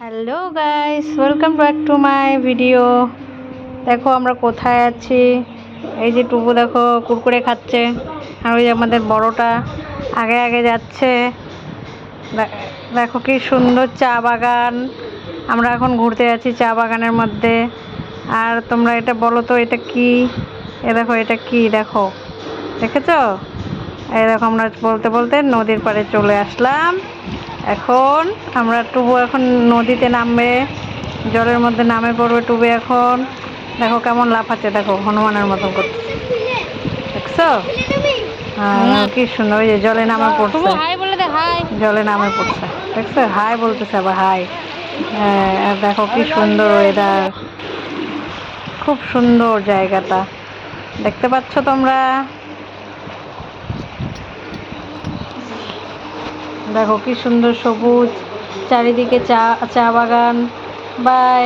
Hello guys, welcome back to my video. দেখো আমরা কোথায় আছি। এই যে টুবু দেখো কুরকুরে খাচ্ছে, আর ওই যে আমাদের বড়টা আগে আগে যাচ্ছে। দেখো কি সুন্দর চা বাগান। আমরা এখন ঘুরতে যাচ্ছি চা বাগানের মধ্যে। আর তোমরা এটা বলো তো, এটা কি? দেখো এটা কি, দেখো দেখেছো? এই দেখো আমরা বলতে বলতে নদীর পাড়ে চলে আসলাম। এখন আমরা টুবু এখন নদীতে নামবে, জলের মধ্যে নামে পড়বে টুবু এখন। দেখো কেমন লাফাচ্ছে, দেখো হনুমানের মতন করছে, দেখছো? কি সুন্দর, ওই যে জলে নামে পড়ছে, জলে নামে পড়ছে, দেখছো? হাই বলতেছে আবার, হাই। আর দেখো কি সুন্দর ওয়েদার, খুব সুন্দর জায়গাটা, দেখতে পাচ্ছ তোমরা? দেখো কি সুন্দর সবুজ চারিদিকে, চা চা বাগান। বাই।